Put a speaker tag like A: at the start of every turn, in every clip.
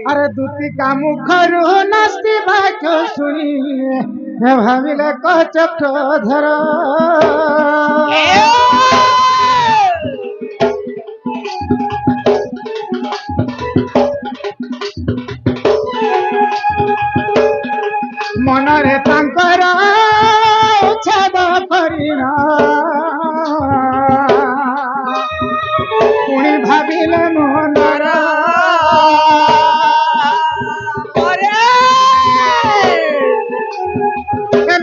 A: আরে দুটি কামুখরু নাস্তি বাক্য শুনি ভাবিলে কচক্র ধর মনরে তাঙ্কর উচ্ছেদ করিল পুଣି ভাবিলে মনর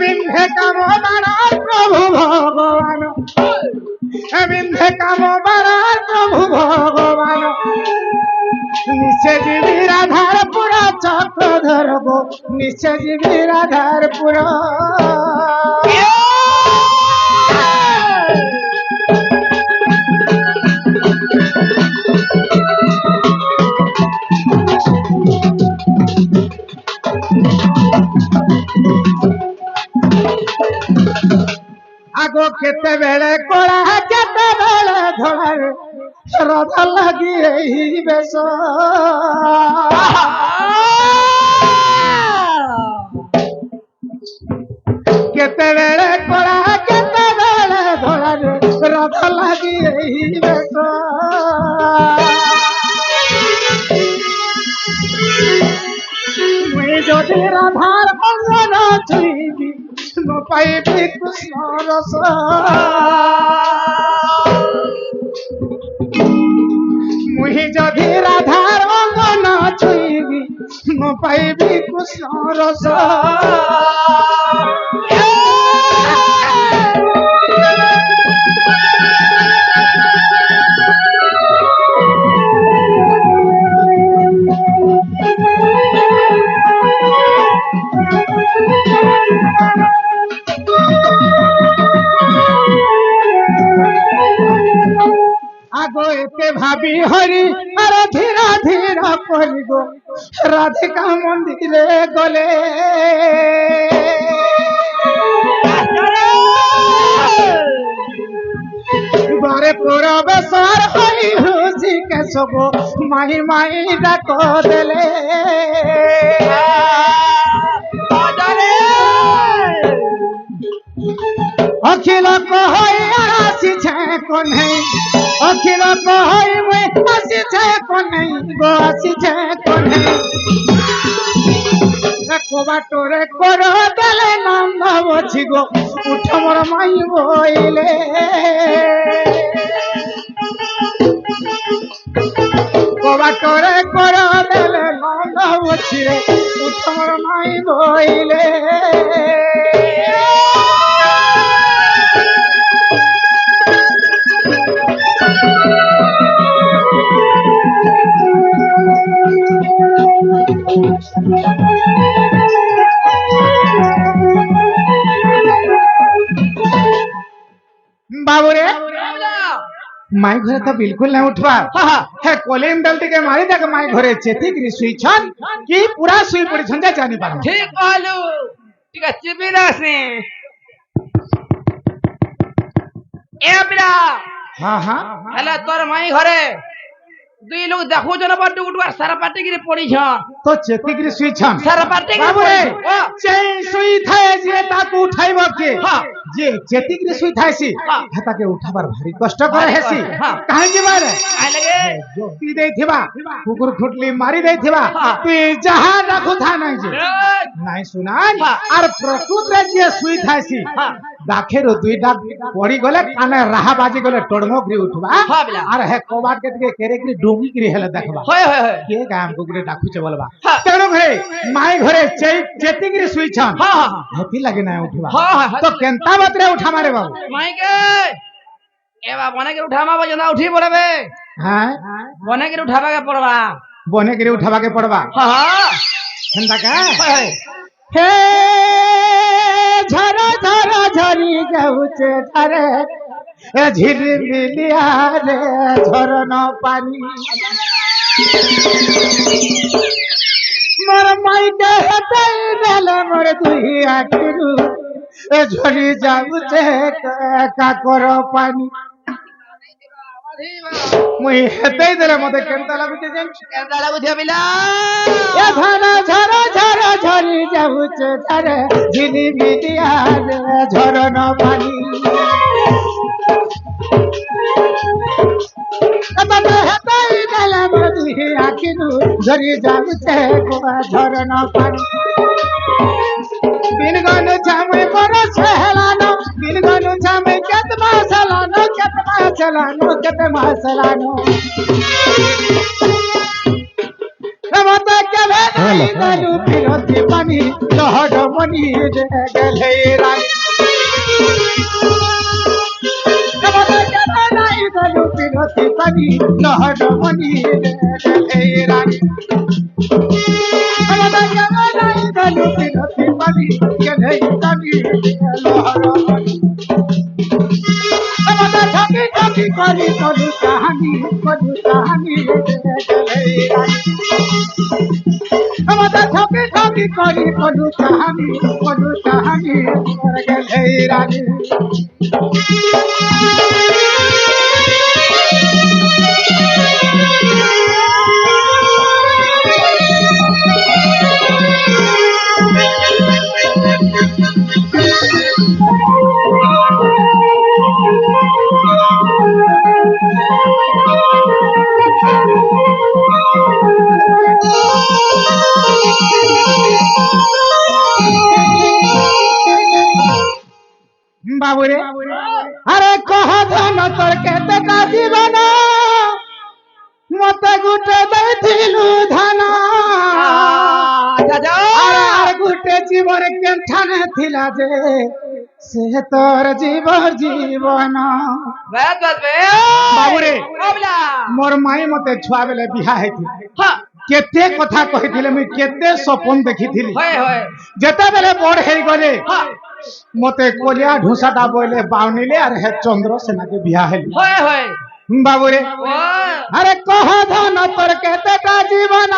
A: বিন্ধে কাম বাড়ার প্রভু ভগবান বিন্ধে কাম বাড়ার প্রভু ভগবান নিচে জীবী রাধার পুরা চক্র ধরব নিচে জীবী রাধার পুরা আগো কেতেবেলে কলা কেতেবেলে ধরার রাধা লাগি এই বেশ কেতেবেলে কলা কেতেবেলে ধরার রাধা লাগি এই বেশ মুই যদি রাধার অঙ্গন ছুঁইবি পাইবি কৃষ্ণ রস মুই যদি রাধার অঙ্গন ছুঁইবি পাইবি কৃষ্ণ রস আগো এতে ভাবি হরি আর ধীরা ধীরা করিব রাধিকা মন্দিরে গলে ঘরে প্রবেশর হই হুজিকে সব মাই মাই ডাক দেলে অখিল কহই আসিছে কোনে অখিল কহই মুই আসিছে কোনে গো আসিছে কোনে কবাটরে কর দেলে নন্দ বছি গো উঠ মোর মাই বইলে কবাটরে কর দেলে নন্দ বছি রে উঠ মোর মাই বইলে बाबू रे माई घरे तो बिल्कुल नहीं उठवा है कॉलिंग बेल टिके मारी देख माई घरे चेती गिरी सुई छन की पूरा सुई पड़ी छन जानी पारो
B: ठीक कहलु ठीक है चिबिरासी ए बिरा
A: हां हां
B: हेला तोर माई घरे दुई लोग देखो जन बड्डू उठवा सारा पार्टी गिरी पड़ी छ
A: तो चेती गिरी सुई छन
B: सारा पार्टी
A: बाबू रे चेई सुई थाए जे ताकू उठाइबो के जे चेती गिरी सुई थाए सी ताके उठाबार भारी कष्ट करे हेसी काहे के बारे
B: आइ लगे
A: जो पी देई थिबा कुकुर खुटली मारी देई थिबा तू जहां रखु था नहीं जे नहीं सुनान और प्रकृत रे जे सुई थाए सी दाखेरो दुई डाक पड़ी गले काने राहा बाजी गले टडमो गिरी उठबा और हे कोबाट के के केरे गिरी डोंगी गिरी हेले देखबा
B: होय होय होय
A: के गाम को गिरी डाकू छे बोलबा तेणु घरे माई घरे चेती गिरी सुई छन
B: हां हां
A: हेती लागे ना उठबा
B: हां
A: तो केनता बतरे उठा मारे बाबू
B: माई के एबा बने के उठामा बजना उठी पड़बे
A: हां
B: बने के उठाबा के पड़बा
A: बने गिरी उठाबा के पड़बा
B: हां हां
A: केनता का
B: होय
A: हे झरा झरा झरी जाउचे धरे ए झिरमिलिया रे झरन पानी मोर माई के हटाई देले मोर दुही आखिरु ए झरी जाउचे काकर पानी मुई हेतै देले मते केनता लागुचे जेन
B: केनता लागुचे बिला
A: এ ধন ঝর ঝর ঝরি যাউছে ঝরে ঝিলিমিলিয়া ঝরণ পানি তবে হেতাই দেলা নদী আখিনু ঝরি যাউছে ঝরণ পানি बिन गनु छामे बरस हेलानो बिन गनु छामे केतमा चलानो केतमा चलानो रमते केले नहीं गनु फिरती पानी लहड मनी दे गेले रानी रमते केले नहीं गनु फिरती पानी लहड मनी दे गेले रानी रमते केले नहीं गनु फिरती पानी गेले रानी लहड मनी रमते ठगी ठगी करी कलु कहानी दे गेले रानी रमते ठगी ठगी करी कलु कहानी दे गेले रानी बाबूरे अरे कह धन तोर केतेटा जीवन मते गुटे दैथिलु धन आर गुटे जीवन केठाने थिला जे से तोर जीवन बाबूरे मोर माई मते छुआ बेले बिहा हेथि केते कथा कहिथिले मी केते सपन देखिथिली जेते बेले बड़ हेई गले मते कोलिया ढोसाटा बोले बावनीले अरे हे चंद्र सेना के बिहा हेली बाबूरे अरे कह धन तोर केतेटा जीवन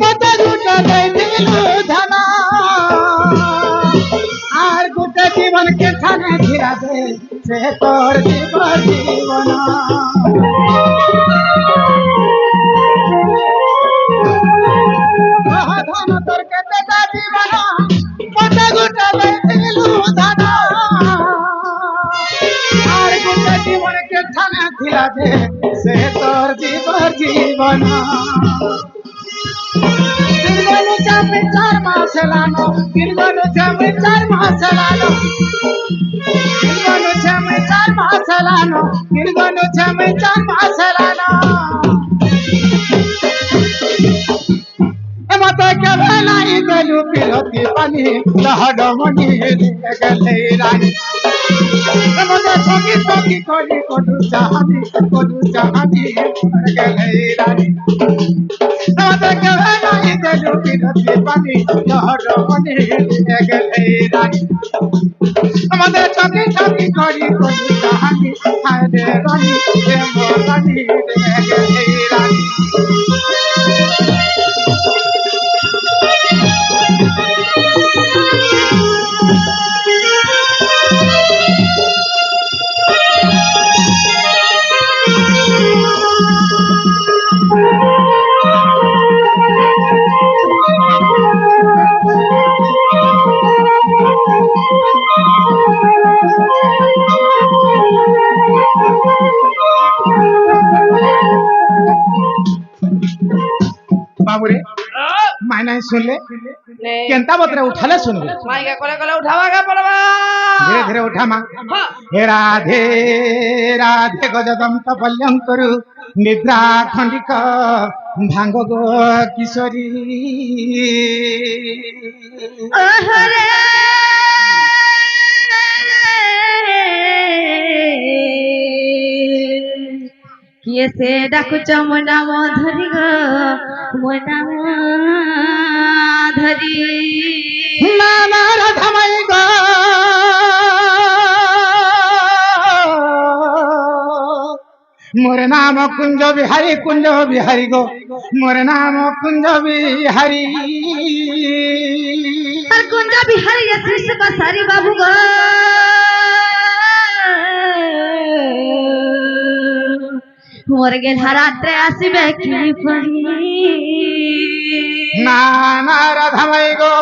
A: मते गुटे दैथिलु धन आर गुटे जीवन के ठाने धिरा दे से तोर जीवन कह धन तोर केतेटा जीवन मते गुटे दैथिलु धन आर गुटे जीवन के ठाने धिरा दे से तोर जीवन गिरगनु चामे चार मासलानो गिरगनु चामे चार मासलानो गिरगनु चामे चार मासलानो गिरगनु चामे चार मासलानो मते केले नाही गलु फिरती पानी लहड मनी दे गेले रानी मते ठगी ठगी करी कोडु चाहनी गेले रानी मते केले नाही गलु फिरती पानी लहड मनी दे गेले रानी मते ठगी ठगी करी कोडु चाहनी हाय रे रानी दे गेले रानी बाबूरे माय नहीं सुनले केंता बतरे उठाले सुनबे
B: माई के कोले उठावा का पड़वा
A: धीरे धीरे उठा मां हे राधे राधे गजदंत पल्यं करु निद्रा खंडिक भांग गो किशोरी
C: अहरे किए से डाकुच मोना धरी गो मोना धरी
A: नाना राधामाई गो मोर नाम कुंज बिहारी गो मोर नाम कुंज बिहारी
C: और कुंज बिहारी श्री से बसारी बाबू गो মোর গেলা রাত্রে আসবে কি পরি
A: না না রাধামাই গো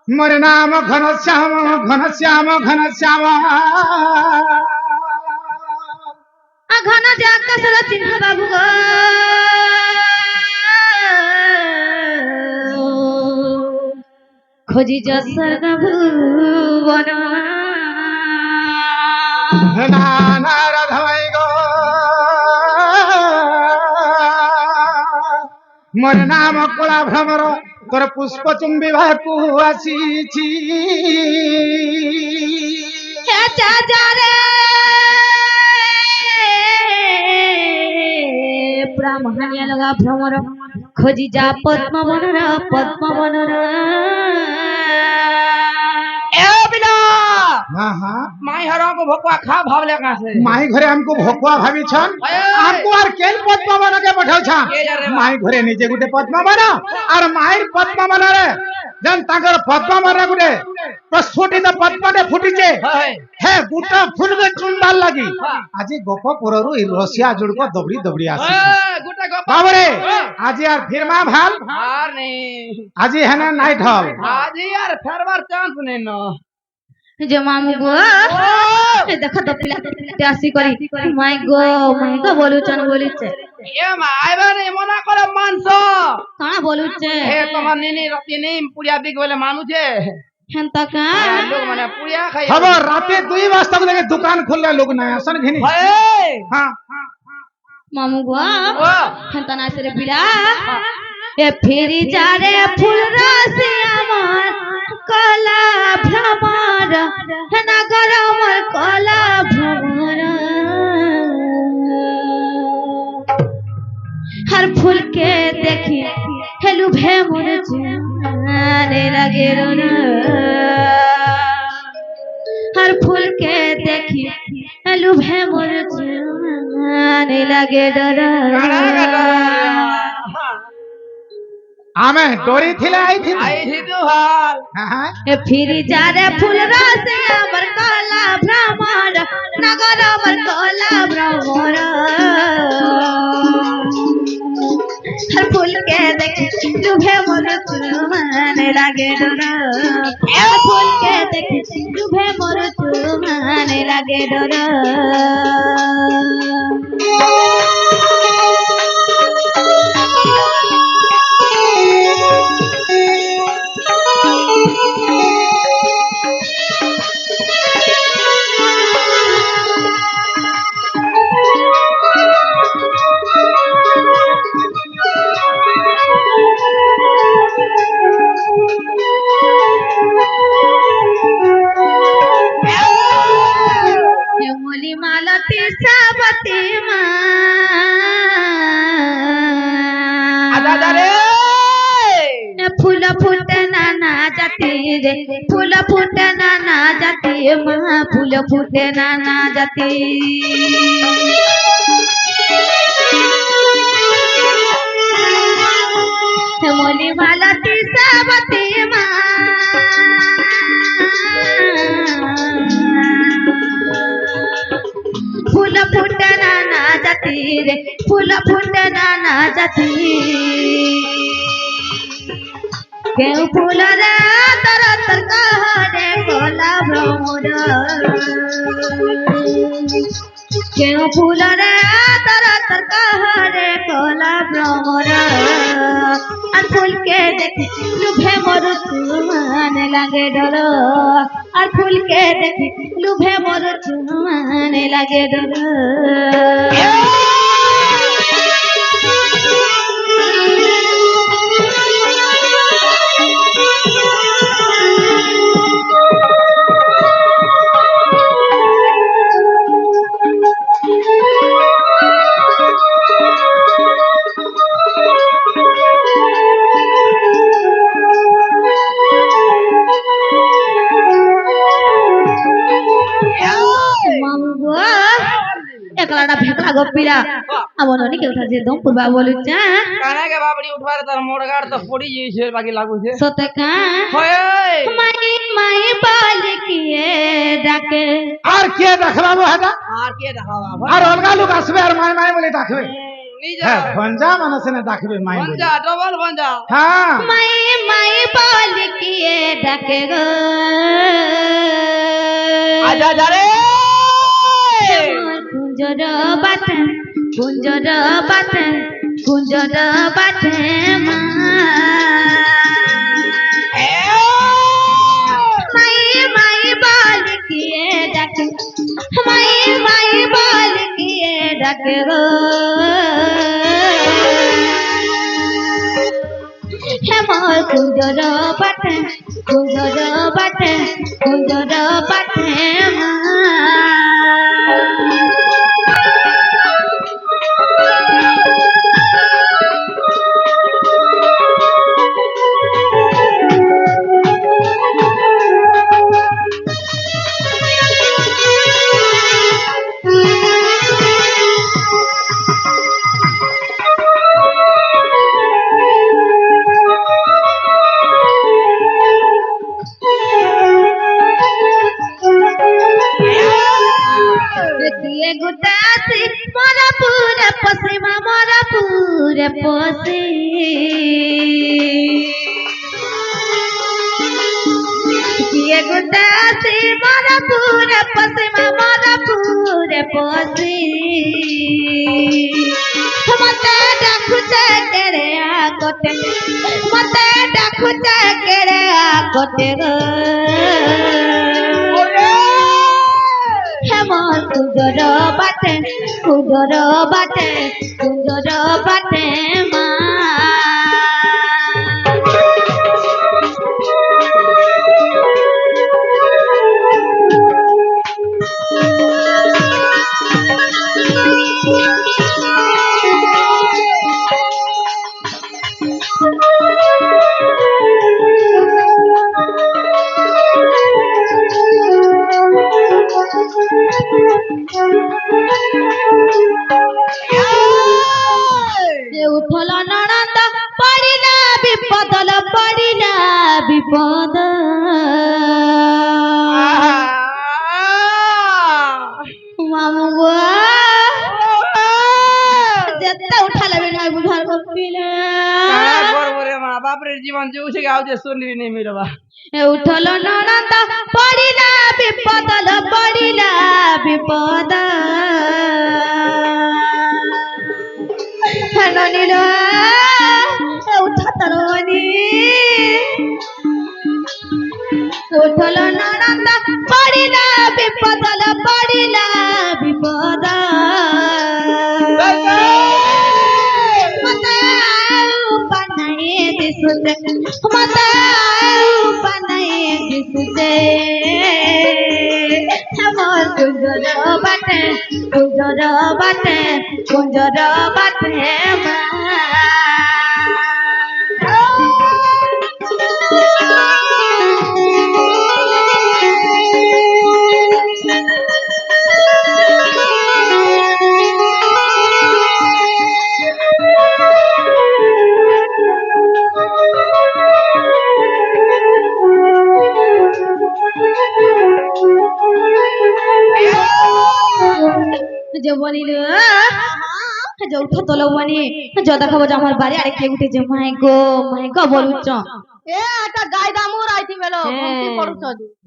A: মোর নাম ঘনশ্যাম ঘনশ্যাম ঘনশ্যাম
C: ঘন যে আকাশের চিহ্ন বাবু গো খোঁজি যশোর ভুবন
A: না না রাধামাই গো মোর নাম কলা ভ্রমর তোর পুষ্প চুম্বিবাকু আসিছি
C: হে চাচারে পুরা মহানিয়া লগা ভ্রমর খোঁজি যা পদ্মবনর পদ্মবনর
B: ए बिना
A: हाँ हाँ
B: माई हरो को भोकवा खा भावले का से
A: माई घरे हमको भोकुआ भाभी छन हमको आर केन पद्मा बना के पठाव छन
B: के जा रे बा?
A: माई घरे निजे गुटे पद्मा बना और माईर पद्मा बना रे जन ताकर पद्मा बना गुटे प्रस्फुटित पद्माटे फुटिचे
B: हाय
A: हे गुटा फुलबे चुंडाल लागी
B: हाँ।
A: আজি गोपपुररु इ रसिया जुड़को दबड़ी दबड़ी आसी
B: ए गुटा गप
A: बाबरे আজি আর ফিরমা ভাল
B: हार नहीं
A: আজি হেনে নাইট হল
B: आज ही यार फेरबार चांस नहीं न
C: যে মামু গো এ দেখো তো পিলা আসি করি মাই গো বলুচন বলিছে
B: ए माय बारे मना करे मानसो
C: কানা বলুছে
B: ए তোমার নিনি রতি নেই পুরিয়া বিক বলে মানু যে
C: হেনতা কা
B: लोग माने पुरिया खाई
A: খবর রাতে 2 বাজতা লাগে দোকান খুললে লোক নাই আসন ঘিনি
B: हाय
A: हां
C: মামু গো
B: ओ
C: হেনতা না সরে পিলা এ ফেরি যারে ফুল রাশি আমার কলা ভ্রমর নগর আমার কলা ভ্রমর हर फूल के देखी हेलु भे मोर जाने लगे रोना हर फूल के देखी हेलु भे मोर जाने लगे डरा
A: आमे डोरी थिले आई थी
B: आई थी तू हाल
A: हां
C: ए फिर जारे फूल रासे अमर कला भ्रमर नगर अमर कला भ्रमर हर फूल के देखी लुभे मोर चुमाने लागे डोरा हर फूल के देखी लुभे मोर चुमाने लागे डोरा मोली मालती साबती
B: आजा रे
C: फूल फुटना ना जाती रे फूल फुटना ना जाती माँ फूल फुटना ना जाती मोली मालती साबती फूल फुटना ना जाती रे फूल फुटना ना जाती केउ फूल रे तर तर कहरे कोला भ्रमर केउ फूल रे तर तर कहरे कोला भ्रमर আর ফুলকে দেখি লুভে মোর চুমানে লাগে ডর আর ফুলকে দেখি লুভে মোর চুমানে লাগে ডর একলাটা ভেকলা গপিরা আমার অনেকে উঠাছে দম পুরবা বলুচা
B: কানে কে বাবড়ি উঠবারে তার মোড়গাড় তো পড়ি গিয়েছে বাকি লাগুছে
C: সতকা
B: হয়
C: মাই মাই বল কিয়ে ডাকে
A: আর কে দেখবাবো হেটা
B: আর কে দেখাবা
A: আর অলগা লোক আসবে আর মাই মাই বলে ডাকবে
B: নিজে
A: হ্যাঁ ভঞ্জা মানুষ না ডাকবে মাই বলে
B: বঞ্জা ডবল বঞ্জা
A: হ্যাঁ
C: মাই মাই বল কিয়ে ডাকে গো
B: আজা যারে
C: কুঞ্জর বাটে কুঞ্জর বাটে কুঞ্জর বাটে মা মাই মাই বল কিয়ে ডাকে মাই মাই বল কিয়ে ডাকে গো হেমর কুঞ্জর বাটে কুঞ্জর বাটে কুঞ্জর বাটে মা কিয়ে গুটাছি মোরা পুরে পসি মা মোরা পুরে পসি কিয়ে গুটাছি মোরা পুরে পসি মা মোরা পুরে পসি মতে ডাকুছে কেরে আগতে মতে ডাকুছে কেরে আগতে গো হেমর কুঞ্জর বাটে কুঞ্জর বাটে কুঞ্জর বাটে মা উঠল ননন্দ পড়িলা বিপদ পড়িলা বিপদ মামু গো যেতে উঠালে না বুঝার কপিলে
B: বরে মা বাপরে জীবন চৌছে গাও যে শুনলি নি মিরবা
C: উঠল ননন্দ পড়িলা বিপদ পড়িলা বিপদ ননিল উঠতল উঠল ননন্দ পড়িলা বিপদ পড়িলা বিপদ মতে পানাই দিশুতে মতে পানাই দিশুতে আমার কুঞ্জর বাটে কুঞ্জর বাটে কুঞ্জর বাটে মা যে বলিল যে উঠো তোলো মানে যদা খাবো যে আমার বাড়ি আরে কে উঠেছে মাই গো বলুছ
D: এ এটা গাই দামুর আইতি বেলো
C: হ্যাঁ।
D: কি পড়ছ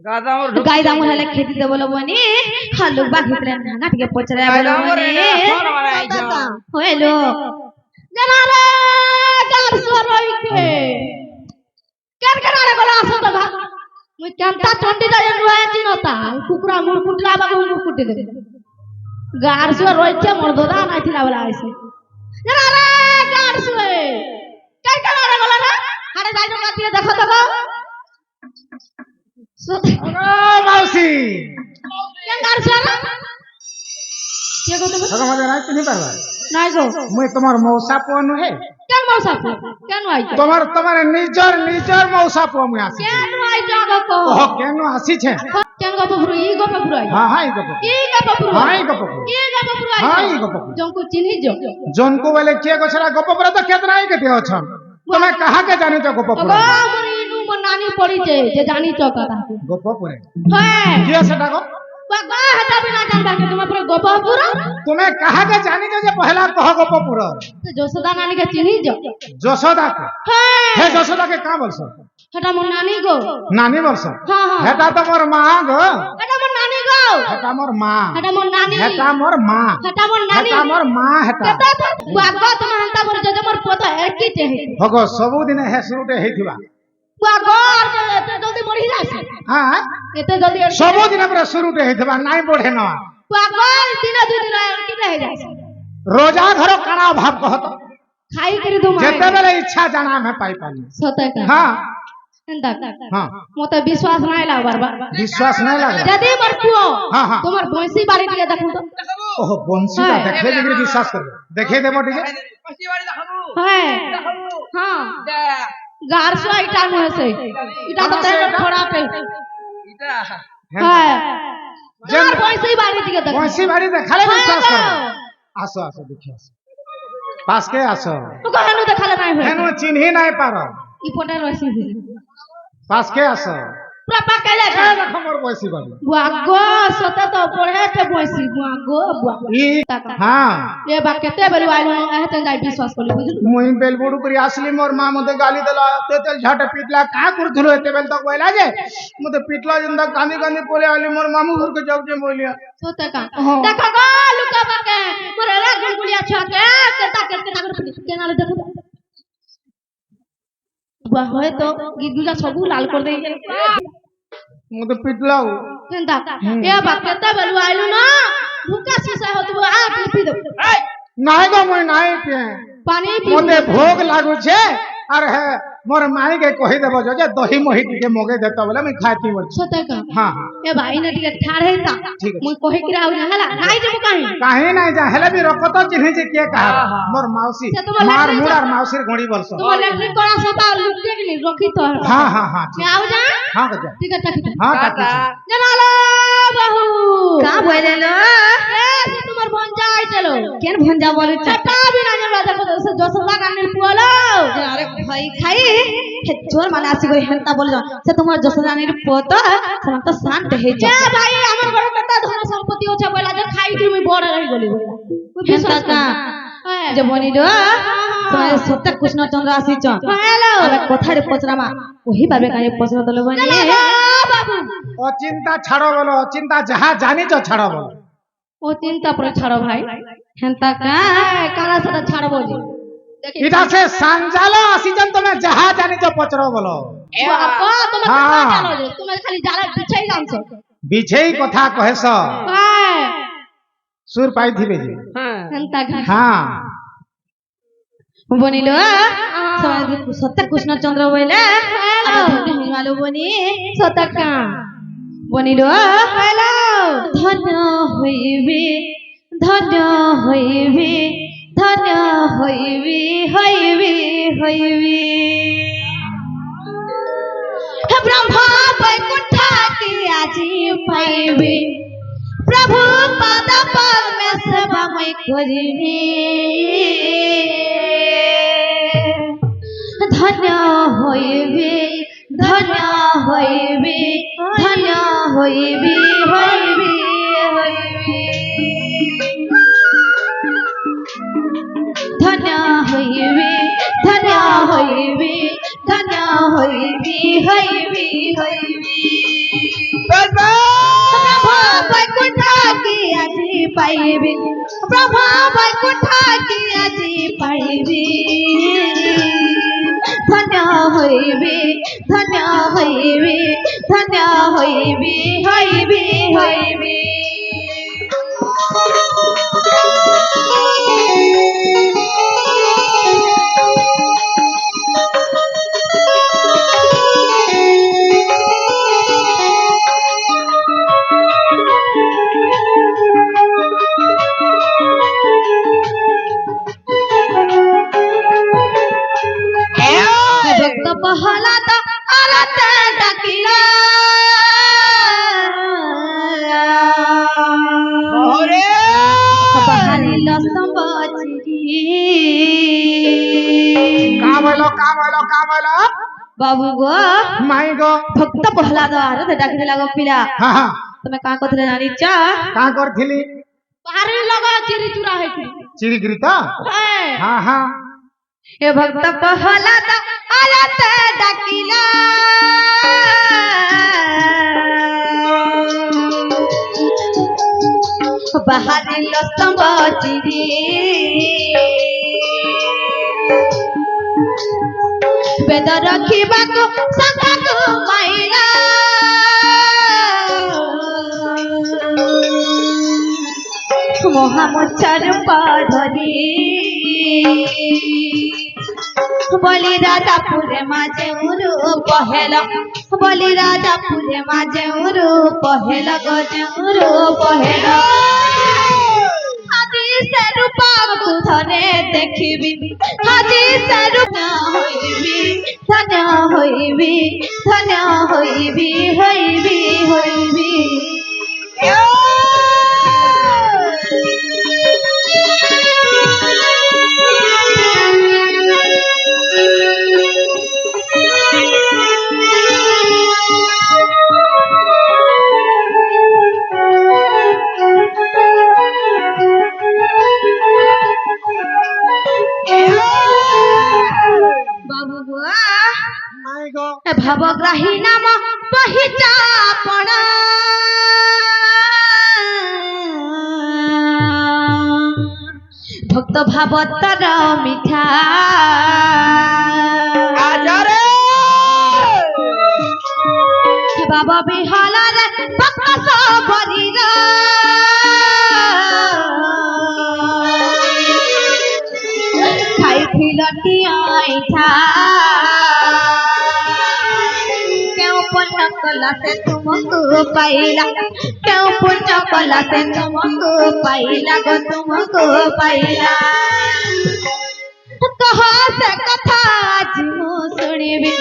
B: গাদা মোর
C: গাই দাম হলে খেতে দেবো বনি হালু বা ভিতরে না টিকে পচরা বলো মানে হইলো জানালে গার সরইকে কেন কেন আরে গলা আসো তো ভাগ মুই কেনতা চন্ডি দাই রয়েছি নতা কুকুরা মুর কুটলা বা মুর কুটি দে গার সরইছে মোর দাদা নাই থিলা বলা আইছে জানালে গার সরই কেন কেন আরে গলা না আরে যাই না দিয়ে দেখো তো
A: মাউসি
C: কেন গার সরই কে গো তুমি
A: সকাল মাঝে রাত তুমি পারবা
C: নাই গো
A: মুই তোমার মৌসা পুয়া নুহে
C: কেন মৌসা কেন আইছো
A: তোমার নিজর মৌসা পুয়া মুই আসি
C: কেন আইছো গো কো
A: ওহ কেন আসিছে
C: কেন গো পুরো ই গো পুরো আই
A: হ্যাঁ হ্যাঁ গপ
C: ই গো পুরো
A: হ্যাঁ গপ
C: ই গো পুরো আই
A: गप
C: जंको चिन्ही जो
A: जनको वाले के गछरा गप पर तो केतना ही केते अछन तुमे कहा के जानि तो गप
C: अगो
A: पर
C: हमर इनु मन नानी पड़ी जे जानी तो कथा
A: गप पर
C: है
A: के सेटा गो
C: बाबा हटा बिना जानबा के तुम पर गोपापुर
A: तुमे कहा के जानि जो जे पहला कह गप पर
C: तो जसोदा नानी के चिन्ही जो
A: जसोदा के
C: है
A: हे जसोदा के का बोलस
C: हटा मोर नानी गो
A: नानी बोलस
C: हां हां
A: हेटा तो मोर मां गो
C: हटा मोर नानी गो
A: हेटा मोर मां
C: हटा मोर नानी
A: हेटा मोर मां
C: हटा मोर नानी
A: हेटा मोर मां हेटा
C: कता बाबा तुम हंता बोल जे मोर पोता एकी चे
A: भगो सब दिन हे शुरूटे हेथिबा
C: बाबा एते जल्दी बढ़ी जासे
A: हां
C: एते जल्दी
A: सब दिन पर शुरूटे हेथिबा नाइ बढ़े न
C: बाबा दिन दु दिन एकी रह जासे
A: रोजा घर काना भाव कहत
C: खाई करी तुम
A: जेते बेले इच्छा जाना में पाई पानी
C: सते का
A: हां
C: एंदा
A: हां
C: मोते विश्वास नहीं लाग बार
A: विश्वास नहीं लागे
C: यदि मर पुओ
A: हाँ, हाँ।
C: तुम्हार भैंसी बाड़ी के देखू तो
A: ओह बंसी का
C: हाँ।
A: देखे जिगरी विश्वास कर देखे देबो ठीक है
B: पसी बाड़ी देखलू
C: है
B: देखलू
C: हां
B: दे
C: गार से इटा में से इटा तो
A: कहाँ से
C: तेरे
A: इटा?
C: थोड़ा पे
B: इटा
C: है जन भैंसी बाड़ी के देखू
A: बंसी बाड़ी देखाले
C: हाँ,
A: विश्वास
C: हाँ।
A: कर आसो आसो देखियो पास के आसो
C: तो कहनु देखले नहीं है
A: हेनो चिन्ही नहीं पारो
C: ई फोटो रसी
A: पास के आसो
C: प्रपा कहले
A: ए देखो मोर बंसी बाड़ी
C: बुआगो सते तो पढ़े के भैंसी बुआगो बुआगो
A: ई हां
C: ये बा केते बेलु आइलो एते जाई विश्वास करली बुझलु
A: मुई बेलबुडू करी आसली मोर मां मते गाली देला ते तेल झाटे पीटला का करथलो एते बेल तक बोला जे मते पीटला जिंदा कांदी कांदी पोले आली मोर मामू घर के जाऊ जे बोलिया
C: सते का देखो गो लुका बाके मोरे रा गुलगुलिया छके केता केता कर केनाले देखो बुआ होय तो गिदुला सबु लाल कर दे
A: मते पीटला
C: केंदा ए बा केते बेलु आइलो ना भूका सीसा होतबो आ पी दो
A: नाही गो मुई नाही पे
C: पानी पी
A: मते भोग लागू छे अरे है मोर माई के कहि देबो जे दही मोही के मोगे देता बोले मैं खाती बोल
C: सते का
A: हां
C: ए भाई ने टिके ठाड़े ता
A: ठीक है।
C: मुई कहि किरा हो हला नाइ देबो काहे
A: काहे नाही जा हेले भी रखतो चिन्हे जे के कहा मोर मौसी
C: से तुम्हार
A: मार
C: लकड़ी
A: मुड़
C: से-
A: और मौसीर घोड़ी बोलसो
C: तुम इलेक्ट्रिक कोना सता लुके के नहीं रखी तो
A: हां हां हां
C: मैं आउ जा
A: हां गजा
C: ठीक है ठीक है
A: हां
B: काका
A: काकी
C: जनालो बहू
D: का बोले लो
C: ए से तुम्हार भंजा आई चलो
D: केन भंजा बोले
C: छटा भी ना जरा देखो से जोसला कानिल पुआलो
D: अरे भाई खाई हे चोर माने आसी गई हेंता बोले से तुम्हार जसदानी रे पोता सम तो शांत हे
C: ए भाई हमर घर कता धन संपत्ति हो छ बोला जे खाई कि मैं बड़ रही बोली कोई विश्वास
D: का
C: का
D: जे बनी लो तुम्हारे सत्य कृष्ण चंद्र आसी च
C: हेलो
D: अबे कोठा रे पचरामा ओही बाबे काहे पचरा दले बनी
C: चलो बाबू
A: अचिंता छाड़ो बोलो अचिंता जहां जानी जो छाड़ो बोलो
C: ओ चिंता पर छाड़ो भाई
D: हेंता का
C: कारा से छाड़बो जी देखि
A: इटा से सांजालो आसीजन तुम्हें जहां जानी जो पचरो बोलो
C: बाबा तुम
A: हाँ।
C: कता जानो जे तुम खाली जाला बिछाई जान छ
A: बिछेई कथा कहेस
C: हाय
A: सुर पाई थिबे जी
B: हां
C: हंता का
A: हां
D: बनी लो सत्य कृष्ण चंद्र बोले अबे धन्य हिमालो बनी
C: सतका
D: बनी लो
C: हेलो
D: धन्य होइबे धन्य होइबे धन्य होइबे होइबे होइबे हे ब्रह्मा वैकुंठ के आजी पाइबे प्रभु पद पद में सेवा मैं करिबे धन्य होइबे धन्य होइबे धन्य होइबे होइबे होइबे धन्य होइबे धन्य होइबे धन्य होइबे होइबे होइबे प्रभु वैकुंठ की आजी पाइबे प्रभु वैकुंठ की आजी पाइबे धन्य होइबे धन्य होइबे धन्य होइबे होइबे होइबे भक्त पहला तो आरत डाकिला बाहरिल संबचिरी
A: का बोलो
D: बाबू गो
A: माई गो
D: भक्त प्रहलाद आरत डाकिले लागो पिला
A: हाँ हाँ
D: तमे का कथले जानी चा
A: का करथिली
C: बाहर लगा चिरी चुरा है कि
A: चिरी गिरी तो हाँ हाँ
D: ए भक्त प्रहलाद आरत डाकिला बाहरिल संबचिरी वेद रखिबाको संघाको माइला मोहामोच्छर पधरी बलि राजा पुरे माझे रूप हेल बलि राजा पुरे माझे रूप हेल गजे रूप हेल आदि से रूप धरे देखिबी आदि से रूप धन्य होइबी धन्य होइबी होइबी होइबी बाबू बुआ
A: माई गो
D: भवग्राही नाम पहिचापण भक्त भावतर मिठा
B: আজারে
D: बाबा बिहालार भक्त सबरीर खाइथिल टियाइठा क्यों पुण्य कला से तुमको पाइला क्यों पुण्य कला से तुमको पाइला गो तुमको पाइला कहाँ से कथा आज मु सुनिबी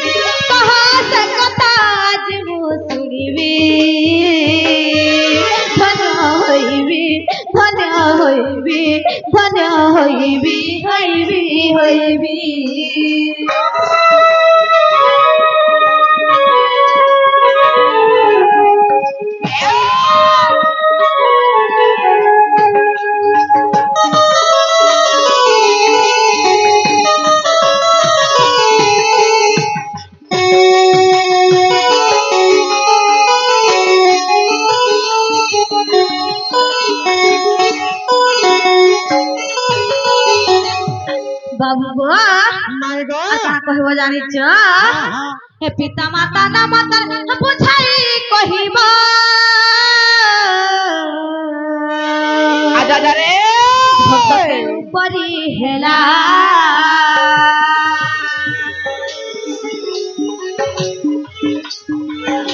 D: कहाँ से कथा आज मु सुनिबी धन्य होइबी धन्य होइबी धन्य होइबी होइबी होइबी बाबू गो
A: माई गो
D: का कहबो जानि छ हे पिता माता ना माता बुझाई कहिबा
B: আজারে
D: भक्त परी हेला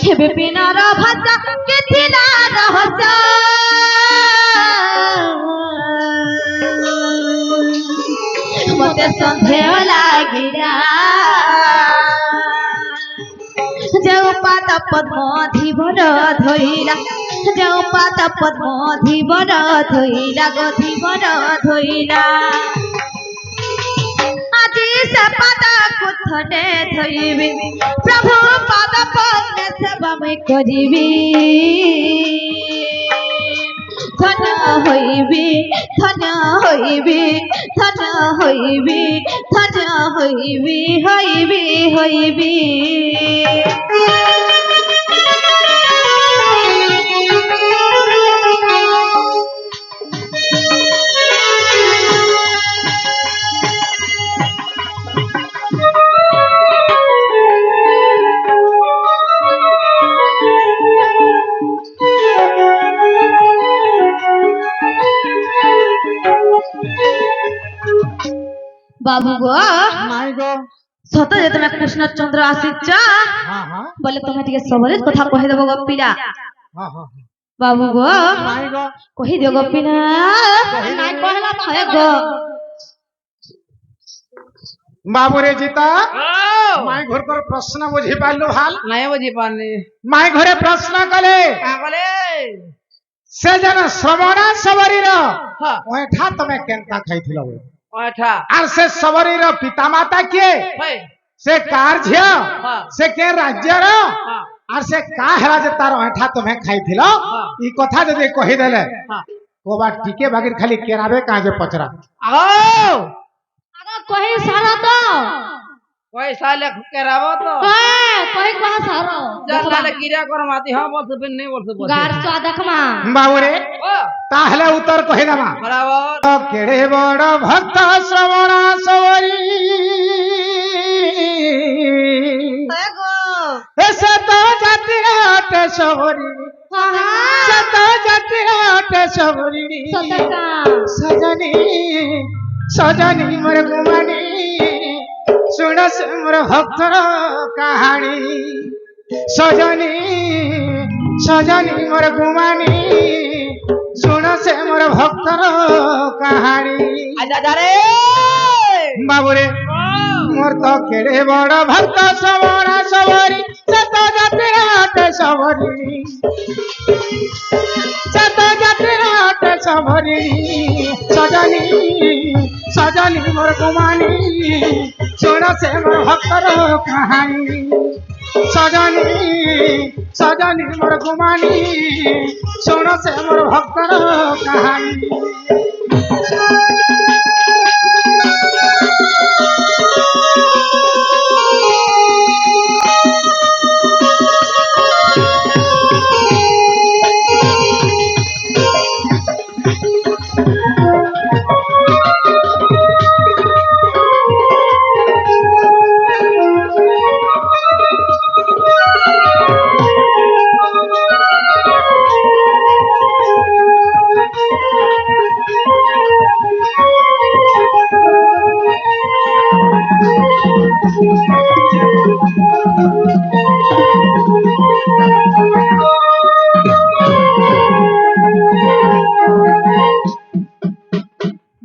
D: हे बिपिनर भाषा केथिला रहस्य मते संदेह लागिरा जो पाद पद्म धीवर धोइला जो पाद पद्म धीवर धोइला गो धीवर धोइला আজি से पाद कुथने धोइबी प्रभु पाद पद्मे सेवा मैं करिबी धन्य होइबी धन्य होइबी धन्य होइबी धन्य होइबी होइबी होइबी बाबू गो
A: माई गो
D: सत जे तुम कृष्णचंद्र आसीच
A: हाँ हाँ
D: बोले तुम्हें टिके सबरे कथा कहि देबो गप्पीला
A: हाँ हाँ
D: बाबू गो
A: माई गो
D: कहि दियो गप्पीना
C: নাই কহলা
D: है गो
A: बाबू रे जीता
B: ও
A: माई घर पर प्रश्न बुझी पालु हाल
B: নাই বুঝি পারনি
A: माई घरे प्रश्न कले
B: কা বলে
A: से जन श्रवणा सबरी रो
B: हाँ
A: ओठा तमे केनता खाइथिलो
B: ओठा
A: आर से सबरी रो पिता माता किए
B: भाई
A: से कार झियो
B: हाँ
A: से के राज्य रो
B: हाँ
A: आर से का हेला जे तार ओठा तमे खाइथिलो
B: हाँ
A: ई कथा जदि कहि देले
B: हाँ
A: कोबा टिके बागिर खाली केराबे का जे पचरा
B: आओ
C: अगर कोई सारा तो
B: कोई साले करावो तो
C: कोई कहा सारो
B: जल्ला ले गिरा कर माती हां बोल से नहीं बोल से बोल
C: गार चो देखमा
A: बाबूरे
B: ओ
A: ताहले उत्तर कहि देमा
B: बराबर
A: तो केड़े बड़ भक्त श्रवणा सबरी ऐसे तो जाति राटे सबरी से तो जाति राटे सबरी
C: सतका
A: सजनी सजनी मोर गुमानी सुन से मोर भक्तर कहानी सजनी सजनी मोर गुमानी सुन से मोर भक्तर कहानी
B: आजा जा रे
A: बाबूरे मोर तो केड़े बड़ भक्त श्रवणा सबरी से तो जाति राटे सबरी से तो जाति राटे सबरी सजनी सजनी मोर गुमानी सुन से मोर भक्तर कहानी सजनी सजनी मोर गुमानी सुन से मोर भक्तर कहानी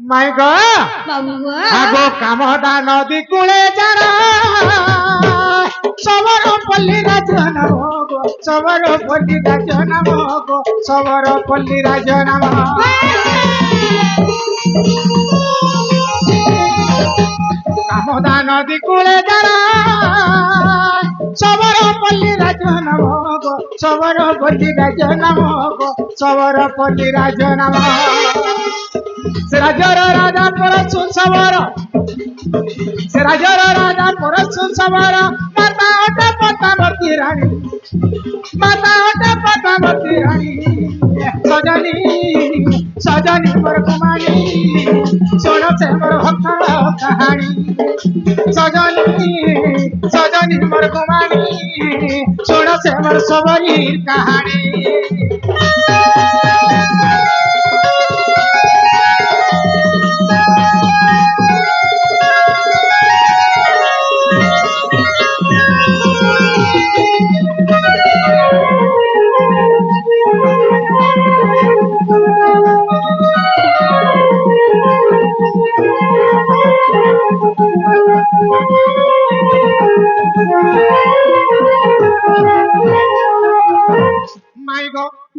A: माय गो
C: बाबू
A: আগো কামদা নদী কূলে যারা সবর পল্লী রাজন গো সবর পল্লী রাজন গো সবর পল্লী রাজন কামদা নদী কূলে যারা সবর পল্লী রাজন গো সবর পল্লী রাজন গো সবর পল্লী রাজন से राजर राजा परसुन सवार से राजर राजा परसुन सवार माता ओटा पतावती रानी माता ओटा पतावती रानी सजनी सजनी मोर कुमारी सुन से मोर भक्त कहानी सजनी सजनी मोर कुमारी सुन से मोर सबरी कहानी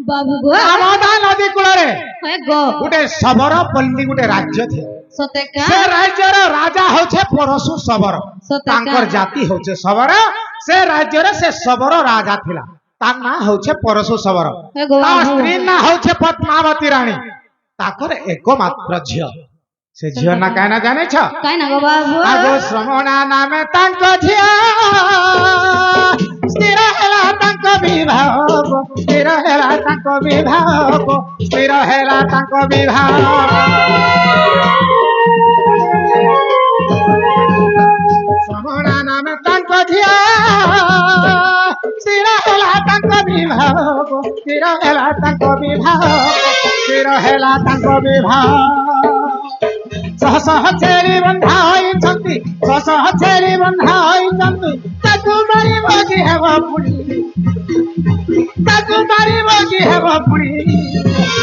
C: बाबू गो
A: कामदा नदी कूଳରେ
C: है गो
A: गोटे शबर पल्ली गोटे राज्य थे
C: सतका
A: से राज्यर राजा होछे परशु शबर
C: सतका
A: तांकर जाति होछे शबर से राज्यर से शबर राजा थिला तार ना होछे परशु शबर
C: है गो
A: ता
C: बाबू
A: स्त्री ना होछे पद्मावती रानी ताकर एकमात्र झियो से झियो ना काहे ना जाने छ
C: काई ना गो बाबू
A: आगो श्रवणा नामे तांको झियो स्थिर हेला तांको विवाह स्थिर हेला तांको विवाह स्थिर हेला तांको विवाह श्रवणा नामे तांको झियो स्थिर हेला तांको विवाह स्थिर हेला तांको विवाह स्थिर हेला तांको विवाह सह सह छेरी बंधा होइछंती सह सह छेरी बंधा होइछंती ताकू मारी बगी हेब पुणी ताकू मारी बगी हेब पुणी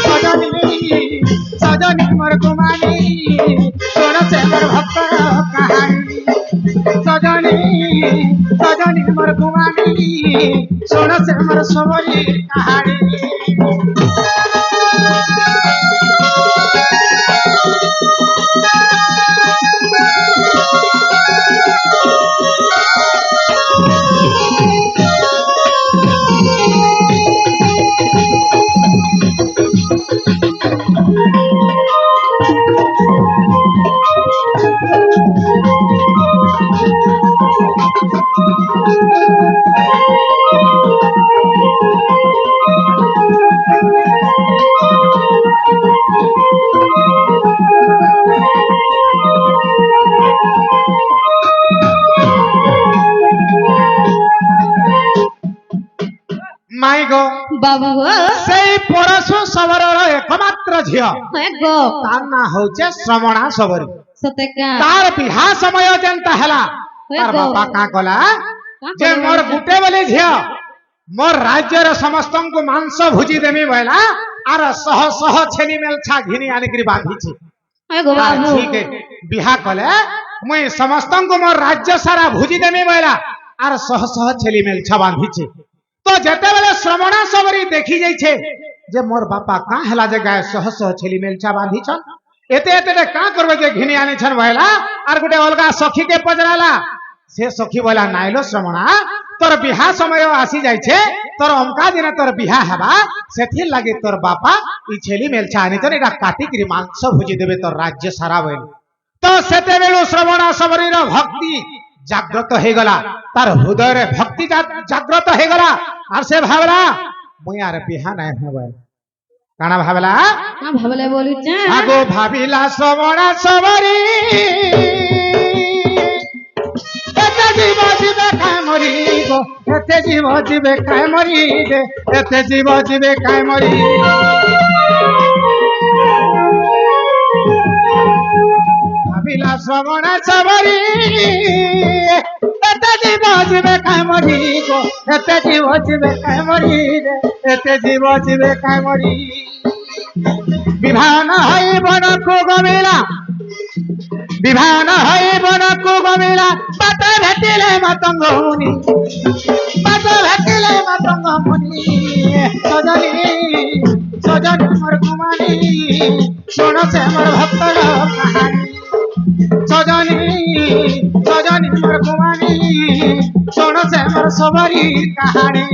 A: सजनी सजनी मोर कुमारी सुन से मोर भक्त कहानी सजनी सजनी मोर कुमारी सुन से मोर सबरी कहानी মাই গো
D: বাবু গো
A: সেই পরশু সবরর একমাত্র ঝিও
D: হ্যাঁ গো
A: তার না হচ্ছে শ্রমণা সবরী
D: সতে কা
A: তার বিহা সময় যেনটা হেলা তার
D: গো।
A: বাপা কা কলা যে
D: কলা
A: মোর
D: বাবা?
A: গুটে বলি ঝিও মোর রাজ্যের সমস্তଙ୍କୁ মাংস ভুজি দেমি বইলা আর শহ শহ ছেলি মেলছা ঘিনি আনিকি বাঁধিছি
D: হ্যাঁ গো
A: তার
D: বাবু
A: ঝিকে বিহা কলে মুই সমস্তଙ୍କୁ মোর রাজ্য সারা ভুজি দেমি বইলা আর শহ শহ ছেলি মেলছা বাঁধিছি তো যেতেবেলে শ্রমণা সবরী দেখি যাইছে যে মোর বাপা কা হেলা যে গায়ে শহ শহ ছেলি মেলছা বাঁধিছন এতে এতে কা করবে যে ঘিনি আনিছন বইলা আর গোটে অলগা সখীকে পচরালা সে সখী বইলা নাইলো শ্রমণা তোর বিহা সময় আসি যাইছে তোর অমকা দিনে তোর বিহা হেবা সেথির লাগি তোর বাপা ই ছেলি মেলছা আনিছন এটা কাটিকি মাংস ভুজি দেবে তোর রাজ্য সারা বইল তো সেতেবেলু শ্রবণা সবরীর ভক্তি জাগ্রত হয়ে গলা তার হৃদয়ের ভক্তি জাগ্রত হয়ে গলা আর সে ভাবলা মুই আর বিহা নাই হবে কানা ভাবলা
D: না ভাবলে বলুছে
A: আগো ভাবিলা শ্রবণা সবরী এতে জীব জীবে কায় মরি গো এতে জীব জীবে কায় মরি রে এতে জীব জীবে কায় মরি ভাবিলা শ্রবণা সবরী এতে জীব জীবে কায় মরি গো এতে জীব জীবে কায় মরি রে এতে জীব জীবে কায় মরি বিভান হই বনকু গমিলা বিভান হই বনকু গমিলা বাটে ভেটিলে মাতঙ্গ মুনি বাটে ভেটিলে মাতঙ্গ মুনি সজনী সজনী মোর কুমারী শোন সে মোর ভক্তর কাহানী সজনী সজনী মোর কুমারী শোন সে মোর সবরী কাহানী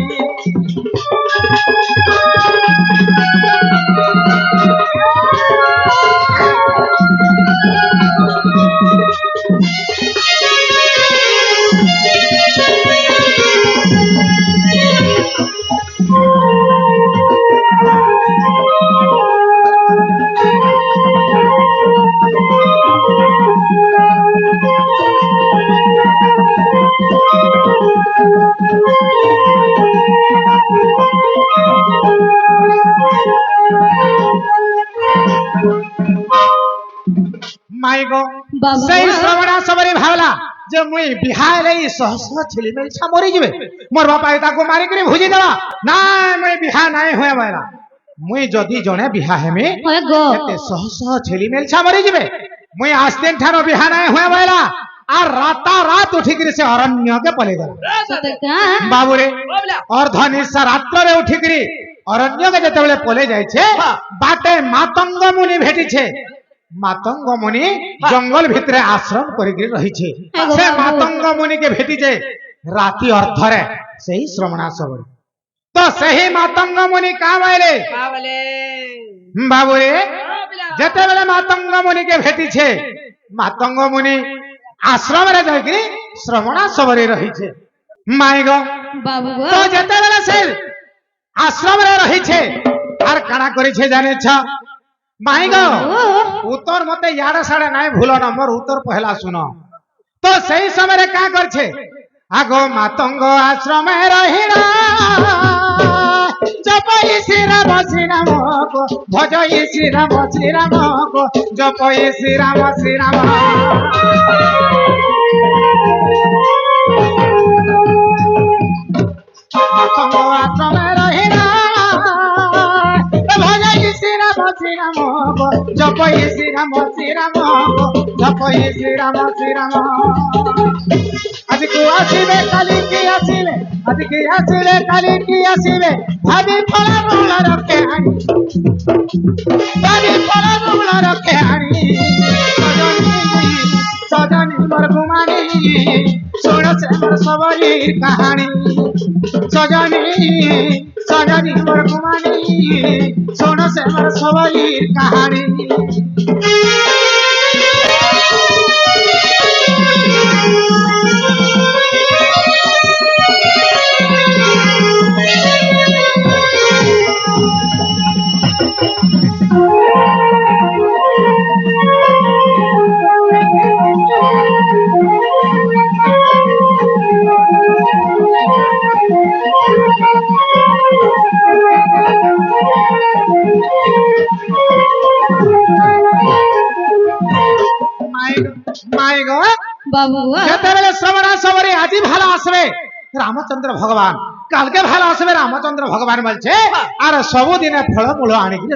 A: মাই গো
D: বাবা
A: সেই শ্রবণা সবরী ভাবলা যে মুই বিহারে সহস্র ছেলে মেলছা মরি যাবে মোর বাপা তাকে মারি করে ভুজি দেবা না মুই বিহা নাই হয়ে বলা মুই যদি জনে বিহা হেমি
D: হ্যাঁ গো
A: এতে সহস্র ছেলে মেলছা মরি যাবে মুই আসতেন ঠানো বিহা নাই হয়ে বলা আর রাতা রাত উঠিকি সে অরণ্যকে পলে গেল
D: সতে কা
A: বাবুরে অর্ধনিশা রাত্রে উঠিকি অরণ্যকে যেতবে পলে যাইছে বাটে মাতঙ্গ মুনি ভেটিছে মাতঙ্গ মুনি জঙ্গল ভিতরে আশ্রম করিকি রহিছে সে মাতঙ্গ মুনিকে ভেটিছে রাতি অর্ধরে সেই শ্রমণা সবরী তো সেই মাতঙ্গ মুনি কা বাইলে বাবুরে যেতেবেলে মাতঙ্গ মুনিকে ভেটিছে মাতঙ্গ মুনি আশ্রমরে যাইকি শ্রমণা সবরী রহিছে মাই গো
D: বাবু গো
A: তো যেতেবেলে সে আশ্রমরে রহিছে আর কানা করেছে জানেছ মাই গো উত্তর মতে ইয়াড়ে সাড়ে নাই ভুল নম্বর উত্তর পহলা শুনো তো সেই সময় কা করছে আগো মাতঙ্গ আশ্রমে রহিলা জপই শ্রীরাম শ্রীরাম গো ভজই শ্রীরাম শ্রীরাম গো জপই শ্রীরাম শ্রীরাম মাতঙ্গ আশ্রমে রহিলা ভজই শ্রীরাম শ্রীরাম গো জপই শ্রীরাম শ্রীরাম গো জপই শ্রীরাম শ্রীরাম আজকে আসিবে কালি কি আসিবে আজকে আসিবে কালি কি আসিবে ভাবি ফলা মূল রক্ষে আনি ভাবি ফলা মূল রক্ষে আনি সজনী মোর কুমারী শোন সে মোর সবরীর কাহানী সজনী সজনী মোর কুমারী শোন সে মোর সবরীর কাহানী মাই গো
D: বাবু গো
A: যেতেবেলে শ্রবণা সবরি আজি ভালো আসবে রামচন্দ্র ভগবান কালকে ভালো আসবে রামচন্দ্র ভগবান বলছে আর সবুদিনে ফলমূল আনিকি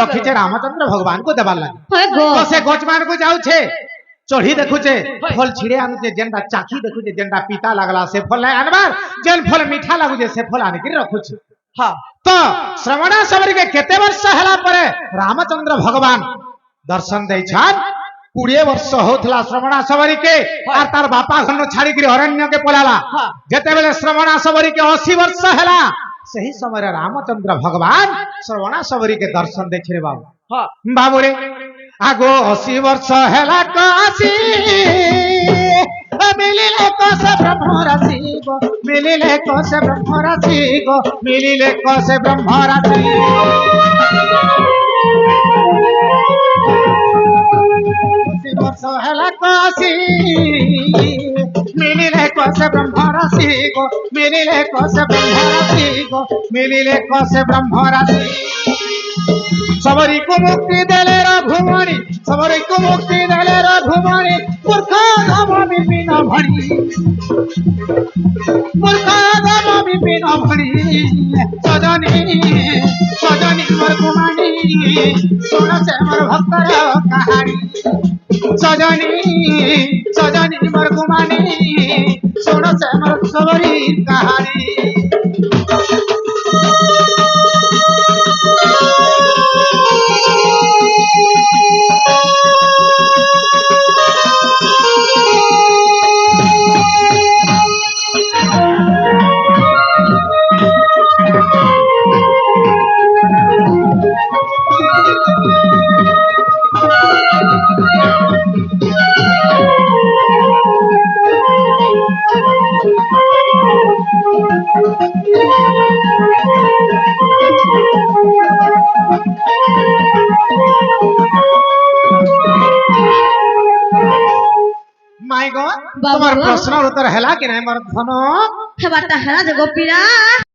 A: রখিছে রামচন্দ্র ভগবান কু দেবার লাগে
D: হয় গো
A: তো সে গছ মান কু যাউছে চढ़ी देखुचे फल छिड़े आनुचे जेनटा चाखी देखुचे जेनटा पीता लागला से फल नहीं आनबार जेन फल मीठा लागुचे से फल आनिकी रखुचे
B: हाँ
A: तो श्रवणा सबरी के केते वर्ष हैला परे रामचंद्र भगवान दर्शन दैछान 20 वर्ष होथला श्रवणा सबरी के और तार बापा घन छाड़ी के अरण्य के पलाला
B: हाँ।
A: जेते बेले श्रवणा सबरी के 80 वर्ष हैला सही समय रे रामचंद्र भगवान श्रवणा सबरी के दर्शन देखिरे बाबू
B: हाँ
A: बाबू रे आगो 80 वर्ष हैला काशी मिलिले कोसे ब्रह्म राशि गो मिलिले कोसे ब्रह्म राशि गो मिलिले कोसे ब्रह्म राशि 80 वर्ष हैला काशी मिलिले कोसे ब्रह्म राशि गो मिलिले कोसे ब्रह्म राशि गो मिलिले कोसे ब्रह्म राशि सबरी को मुक्ति देले रघुमणि सबरी को मुक्ति देले रघुमणि मूर्खा धाम विपिन भणी मूर्खा धाम विपिन भणी सजनी सजनी मोर कुमानी सुन से मोर भक्तर कहानी सजनी सजनी मोर कुमानी सुन से मोर सबरी कहानी माय गॉड
D: बाबू
A: तुम्हार
D: गो।
A: प्रश्न उत्तर हैला कि नहीं मोर धन
D: হেবারটা হেরা যে গোপীরা